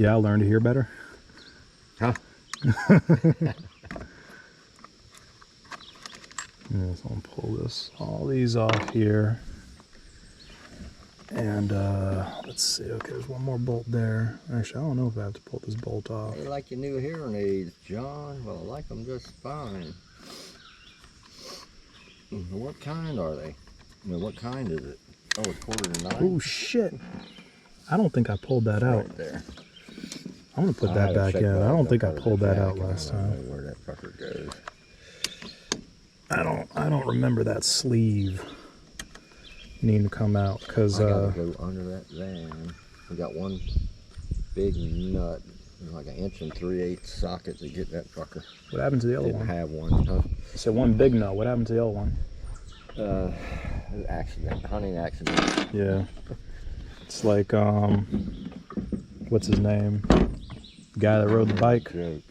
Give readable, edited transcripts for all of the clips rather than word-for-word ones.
Yeah, I learned to hear better. Huh? Yeah, so I'm gonna pull all these off here. And let's see, okay, there's one more bolt there. Actually, I don't know if I have to pull this bolt off. They like your new hearing aids, John. Well, I like them just fine. What kind are they? What kind is it? Oh, it's 1/4 9. Oh shit! I don't think I pulled that out. Right there. I'm gonna put that back in. I don't think I pulled that out last time. I don't know where that fucker goes. I don't remember that sleeve needing to come out because I gotta go under that van. We got one big nut, like an 1 3/8 socket to get that fucker. What happened to the other one? Didn't have one, huh? You said one big nut. What happened to the other one? Accident, hunting accident. Yeah. It's like what's his name? The guy that rode the bike. Joke.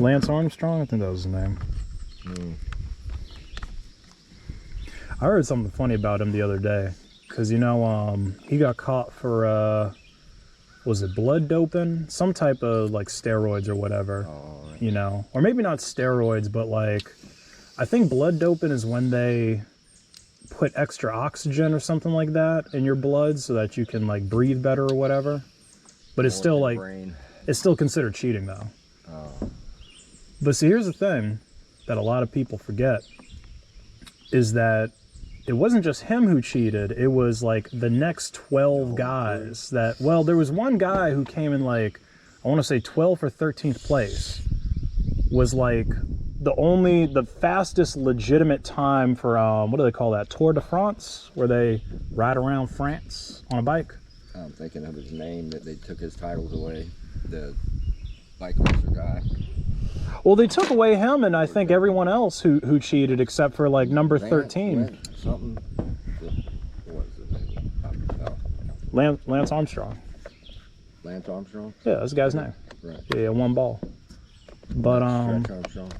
Lance Armstrong, I think that was his name. I heard something funny about him the other day, because he got caught for was it blood doping, some type of like steroids or whatever. Or maybe not steroids, but like I think blood doping is when they put extra oxygen or something like that in your blood so that you can like breathe better or whatever. But it's still like it's still considered cheating though. But see, here's the thing that a lot of people forget is that it wasn't just him who cheated. It was like the next 12 guys that, well, there was one guy who came in like, I want to say 12th or 13th place, was like the fastest legitimate time for, what do they call that? Tour de France, where they ride around France on a bike. I'm thinking of his name that they took his titles away. The bike racer guy. Well, they took away him and I think everyone else who cheated except for like number 13. Something. What was the name? Lance Armstrong. Lance Armstrong? Yeah, that's the guy's name. Right. Yeah, one ball. But Stretch Armstrong.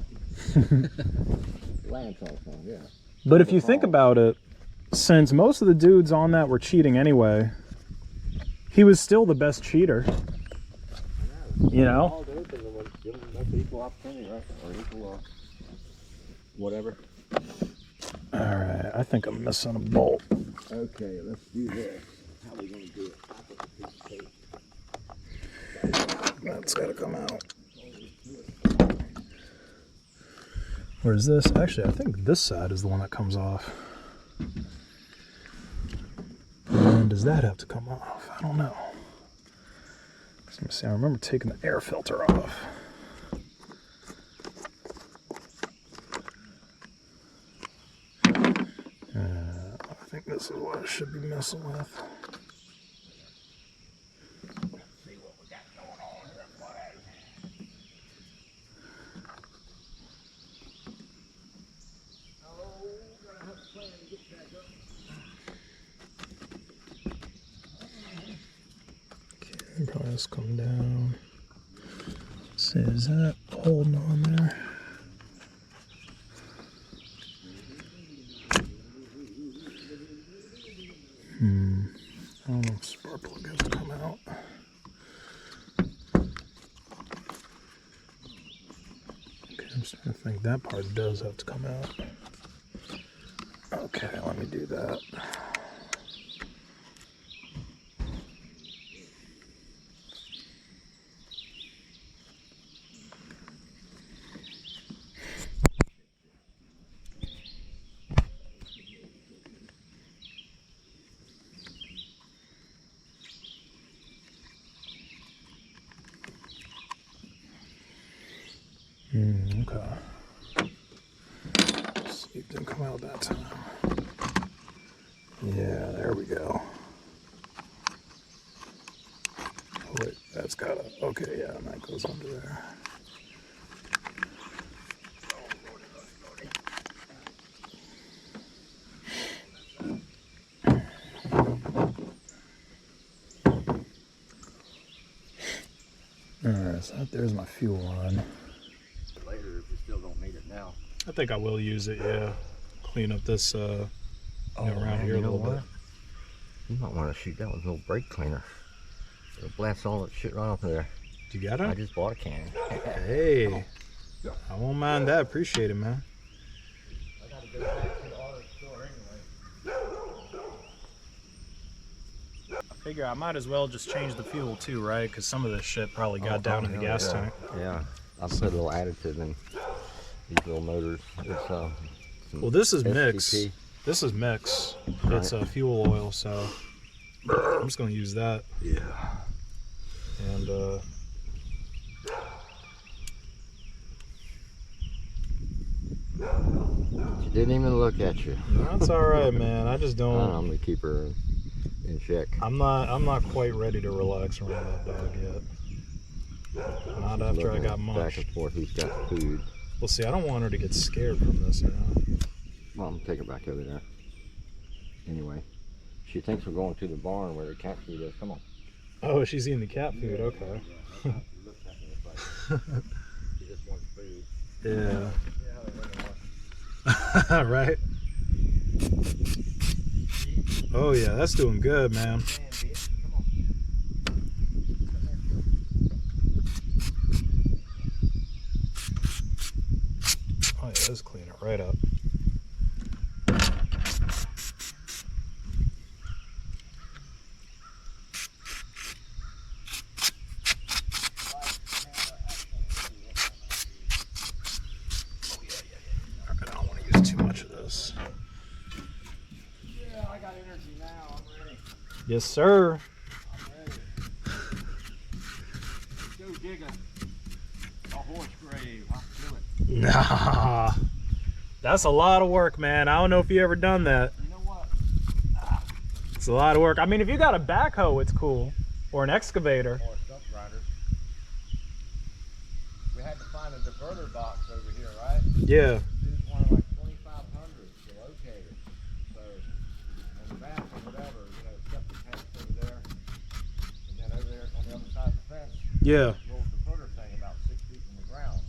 Lance Armstrong, yeah. But if you think about it, since most of the dudes on that were cheating anyway, he was still the best cheater. You know? Give them equal opportunity, right? Or equal, whatever. Alright, I think I'm missing a bolt. Okay, let's do this. How are we going to do it? That's got to come out. Where's this? Actually, I think this side is the one that comes off. And does that have to come off? I don't know. Let me see. I remember taking the air filter off. I think this is what I should be messing with. Okay, probably just come down. Let's see, is that holding on there? I don't know if spark plug has to come out. Okay, I'm starting to think that part does have to come out. Okay, let me do that. Okay. See, it didn't come out that time. Yeah, there we go. Oh, wait, that's gotta, okay, yeah, and that goes under there. Alright, so there's my fuel line. Later, if you still don't need it now. I think I will use it, yeah. Clean up this, around here a little bit. You might want to shoot that with a little brake cleaner. It'll blast all that shit right off of there. You got I it? just bought a can. Hey, I won't mind that. Appreciate it, man. I gotta go back to the auto store anyway. I figure I might as well just change the fuel too, right? Because some of this shit probably got down in the yeah, gas tank. Yeah, I put a little additive in these little motors. It's Well, this is mix. STP. This is mix. Right. It's fuel oil, so I'm just gonna use that. Yeah. And She didn't even look at you. that's all right, man. I just don't. I'm gonna keep her in check. I'm not quite ready to relax around that dog yet. Not after I got Back munched. and forth, he's got food. Well, see, I don't want her to get scared from this, you know. Well, I'm gonna take her back over there. Anyway, she thinks we're going to the barn where the cat food is. Come on. Oh, she's eating the cat food. Okay. She just wants food. Yeah. Right. Oh yeah, that's doing good, man. Oh yeah, let's clean it right up. Alright, I don't want to use too much of this. Yeah, I got energy now. I'm ready. Yes, sir. I'm ready. Go dig a horse grave. I'll do it. Nah. That's a lot of work, man. I don't know if you ever done that. You know what? It's a lot of work. I mean, if you got a backhoe, it's cool. Or an excavator. Or a stump grinder. We had to find a diverter box over here, right? Yeah. This is one of like 2,500 to locate it. So, on the back or whatever, you know, septic tanks over there. And then over there on the other side of the fence, Yeah. little diverter thing about 6 feet from the ground.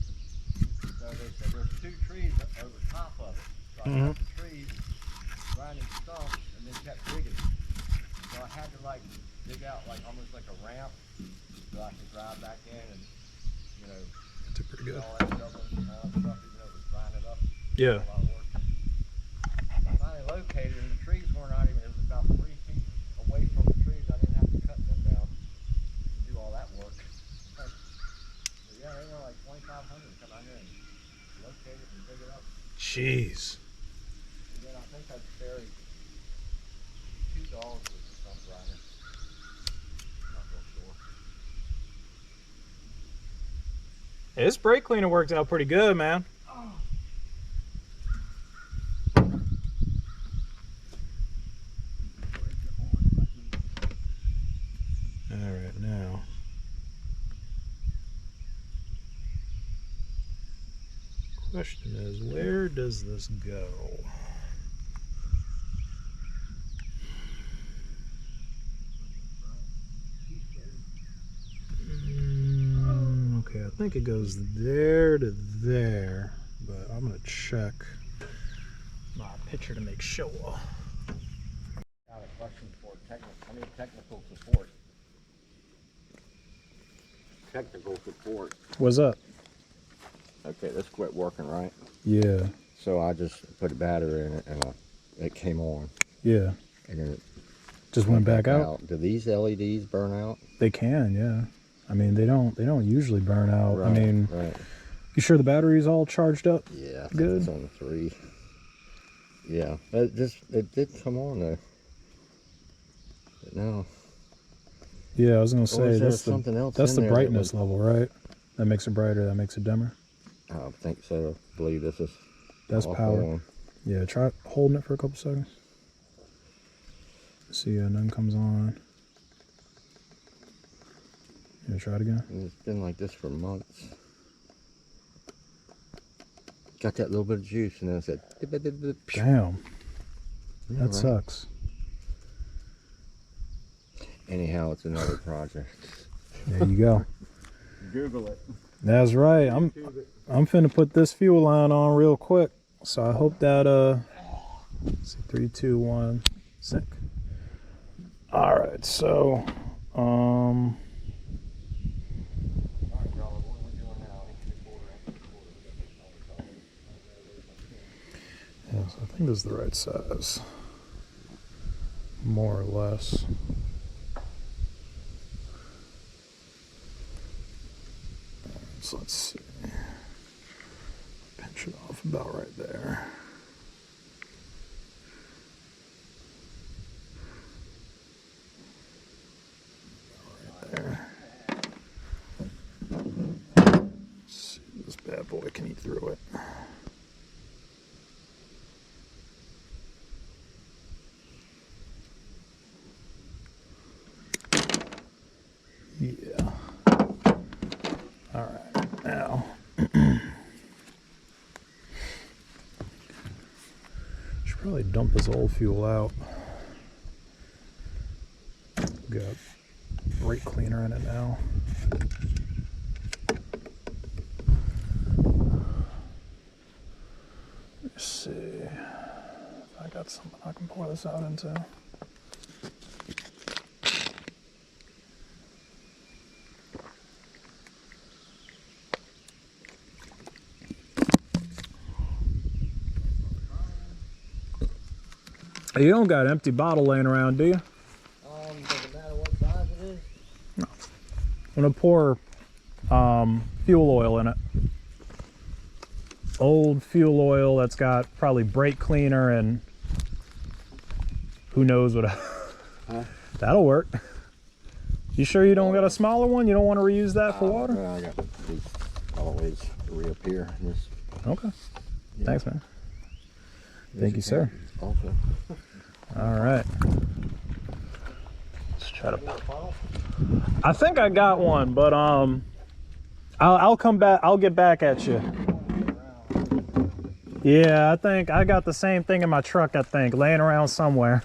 So they said there's 2 trees over top of it. So I cut the trees, grinding stumps, and then kept digging. So I had to like dig out like almost like a ramp so I could drive back in and, you know, Did pretty good. all that stuff and all that stuff, even though it was grinding up. Yeah. A lot of work. I finally located and the trees were not even, it was about 3 feet away from the trees. I didn't have to cut them down to do all that work. But yeah, they were like 2,500 come out here and locate it and dig it up. Jeez. And then I think I buried 2 dogs with the stump grinder. Not real sure. Hey, this brake cleaner worked out pretty good, man. Alright, now. Question is, where does this go? Okay, I think it goes there to there, but I'm gonna check my picture to make sure. Got a question for technical support. Technical support. What's up? Okay, this quit working, right? Yeah, So I just put a battery in it and it came on. yeah. And then it Just went back out. Do these LEDs burn out? They can, yeah. I mean, they don't usually burn out. I mean, right. you sure the battery's all charged up? Yeah, I think Good. it's on 3. Yeah, it did come on though. But no. Yeah, I was gonna Or say is there that's something else that's in the there that brightness would- level, right? That makes it brighter. That makes it dimmer. I think so. I believe this is. That's off power. on. Yeah, try holding it for a couple seconds. See, none comes on. Yeah, try it again. And it's been like this for months. Got that little bit of juice, and then it said. Dip, dip, dip, dip. Damn, Yeah, that right. sucks. Anyhow, it's another project. There you go. Google it. That's right. I'm finna put this fuel line on real quick. So I hope that let's see, 3, 2, 1, sync. All right, so Um, Alright, y'all, what are we doing now? Inch and a quarter, inch and a quarter. We got this on the top. yes, I think this is the right size. More or less. So let's see. Pinch it off about right there. Right there. Let's see if this bad boy can eat through it. Yeah. All right, now. Should probably dump this old fuel out. Got brake cleaner in it now. Let's see if I got something I can pour this out into. You don't got an empty bottle laying around, do you? Doesn't matter what size it is. No. I'm gonna pour fuel oil in it. Old fuel oil that's got probably brake cleaner and who knows what. Huh? That'll work. You sure you don't got a smaller one? You don't want to reuse that for water? Well, I got these always reappear in this. Okay. Yeah. Thanks, man. Thank you, sir. Also. All right. Let's try to. I think I got one, but I'll come back. I'll get back at you. Yeah, I think I got the same thing in my truck. I think laying around somewhere.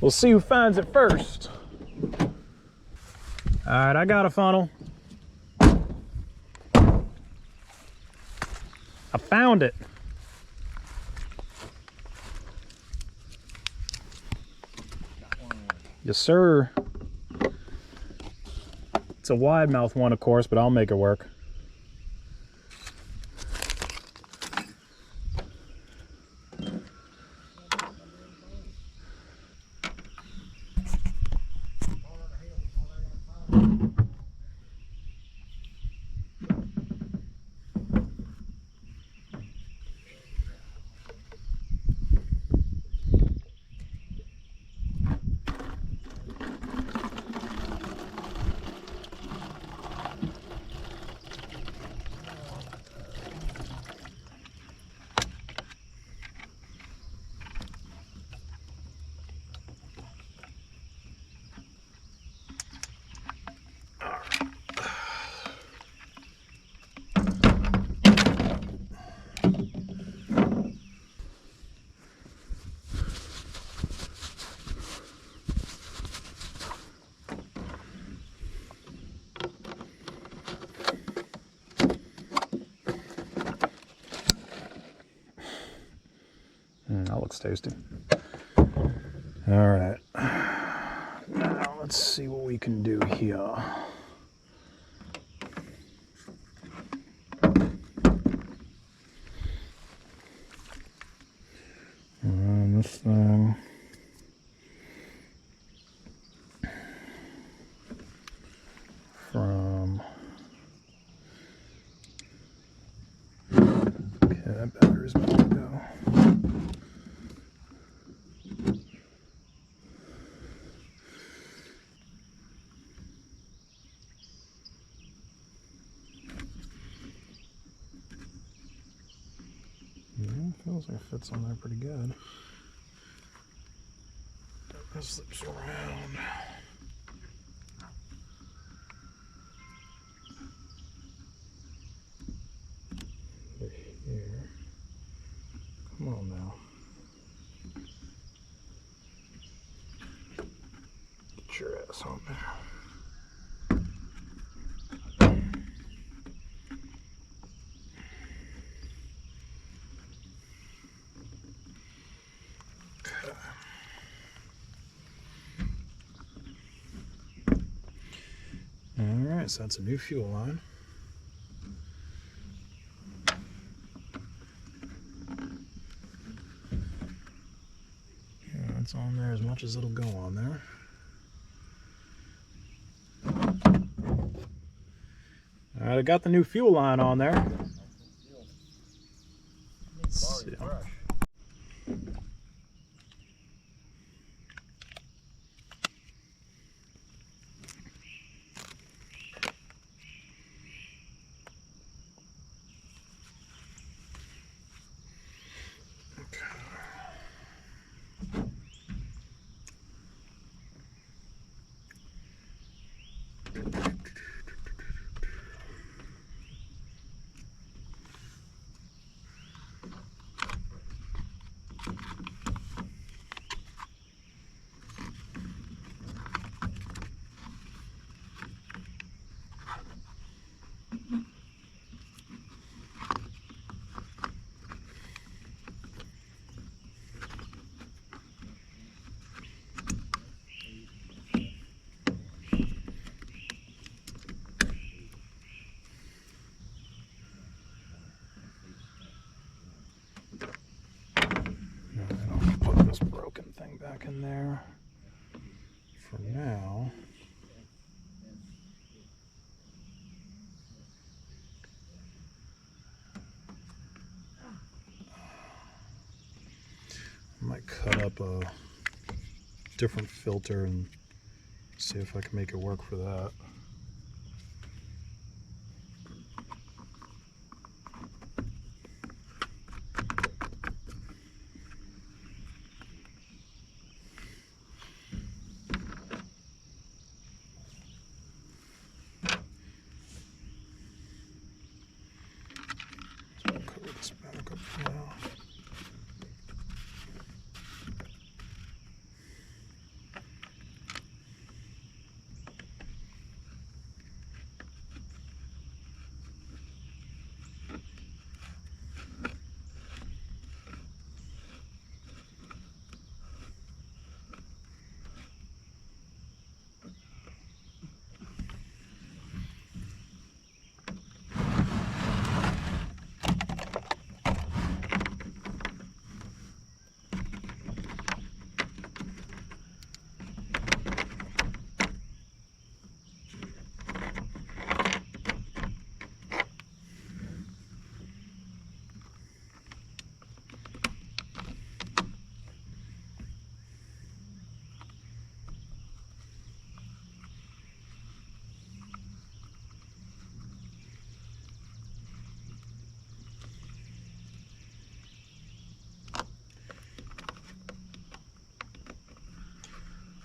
We'll see who finds it first. All right, I got a funnel. I found it. Yes, sir. It's a wide mouth one, of course, but I'll make it work. That looks tasty. All right. Now let's see what we can do here. And this thing. From. Okay, that battery's about to go. Feels like it fits on there pretty good. That slips around. Over here. Come on now. Get your ass on there. Alright, so that's a new fuel line. Yeah, it's on there as much as it'll go on there. Alright, I got the new fuel line on there. Let's see. I'll put this broken thing back in there for now. I might cut up a different filter and see if I can make it work for that. So I'll cover this back up for now.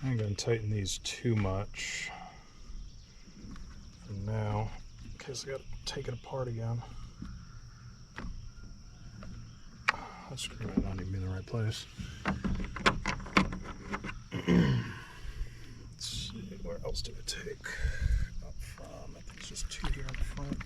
I ain't gonna tighten these too much for now, in case I gotta take it apart again. That screw might not even be in the right place. Let's see, where else did it take? Up from, I think it's just two here in the front.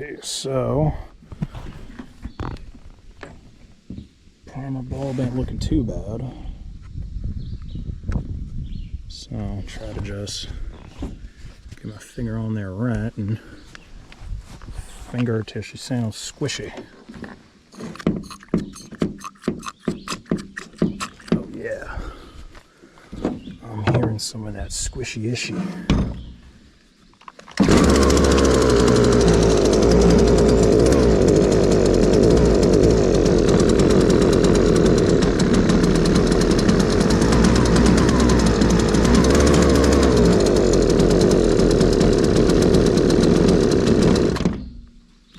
Okay, so primer bulb ain't looking too bad. So I'll try to just get my finger on there right, and finger tissue sounds squishy. Oh yeah, I'm hearing some of that squishy issue.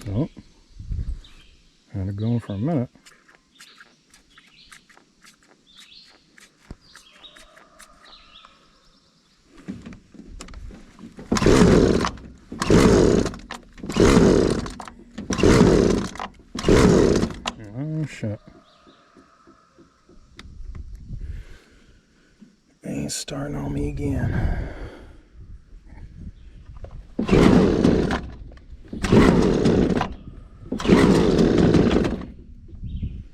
Oh, had it going for a minute. Oh shit. Ain't starting on me again.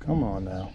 Come on now.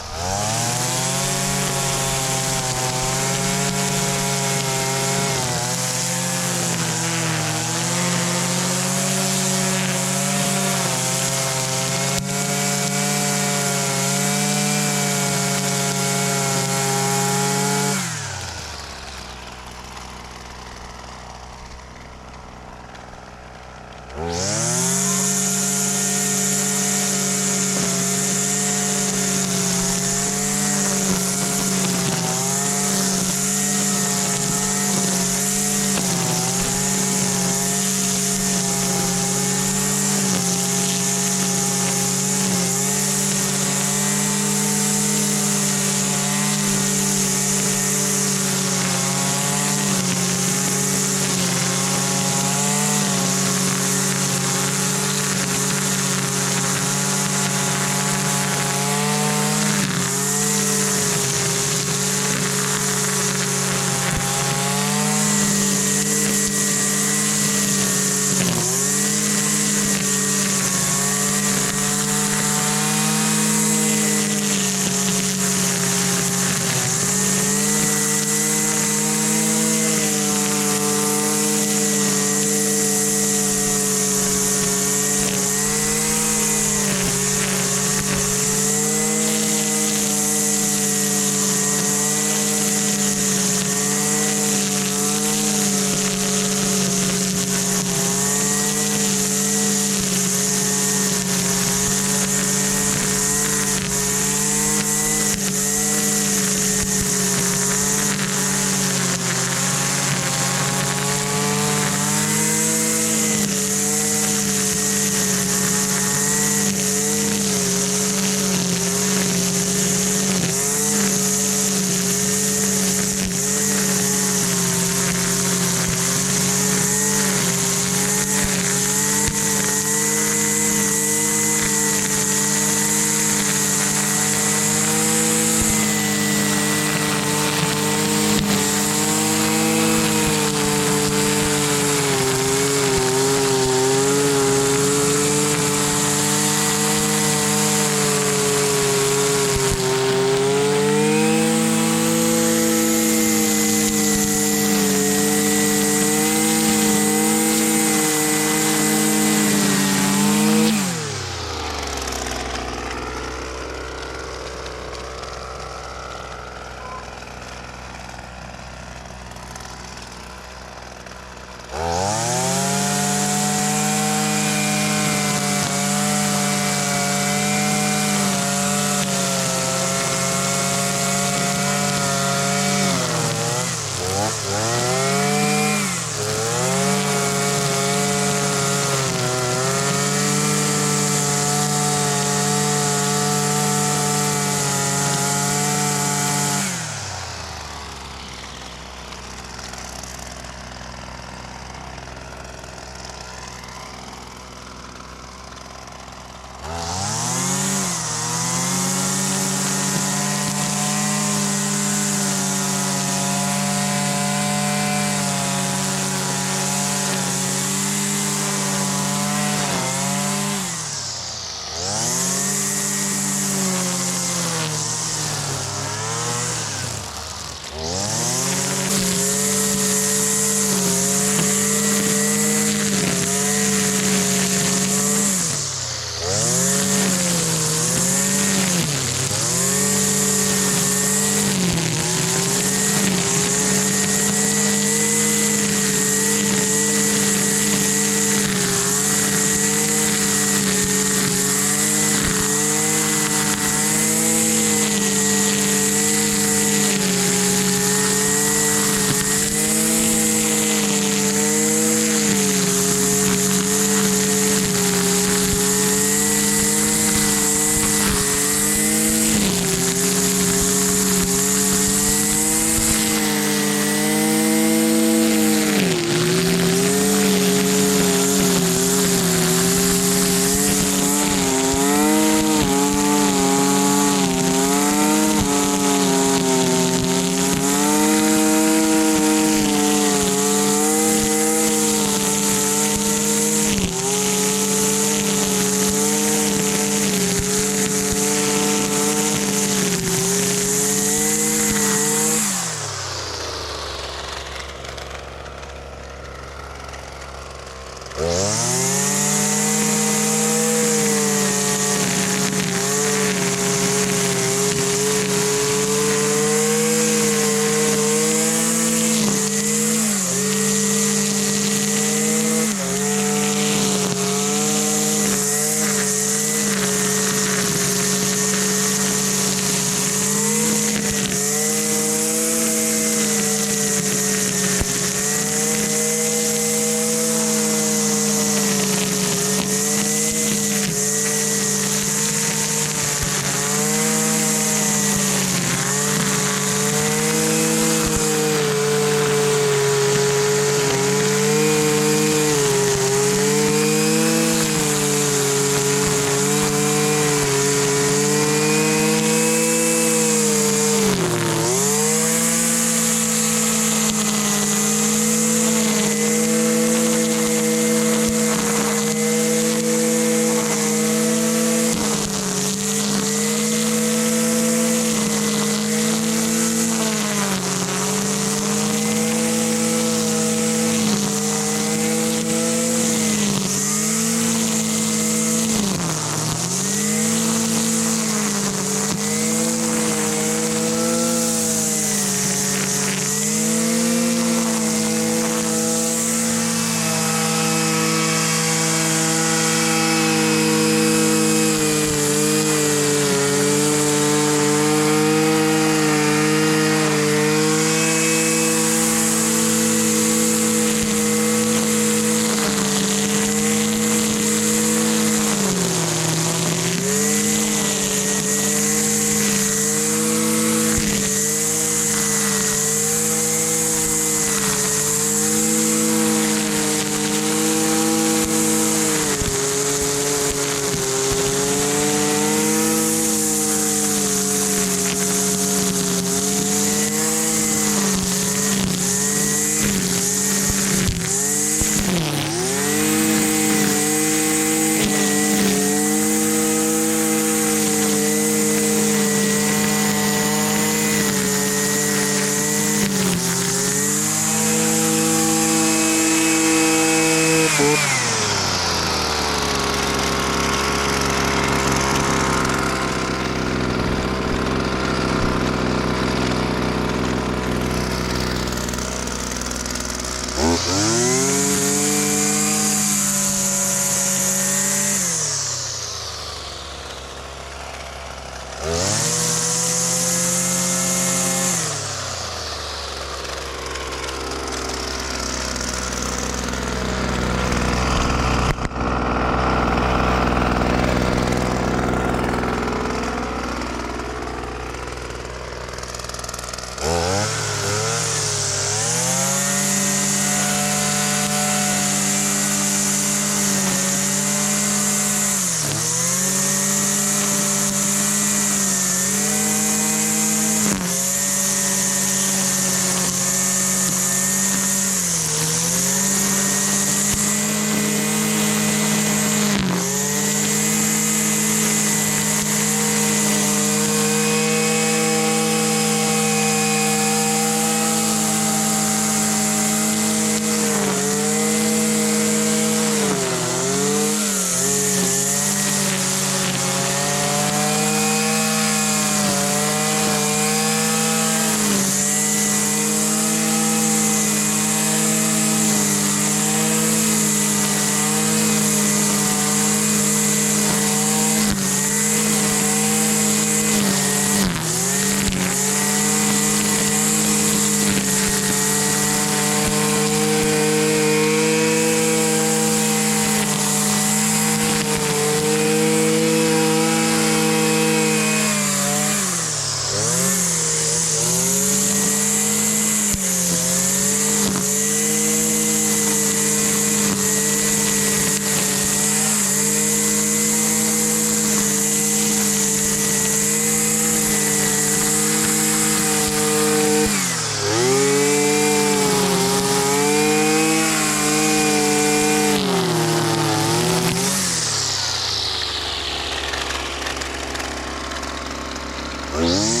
Bye.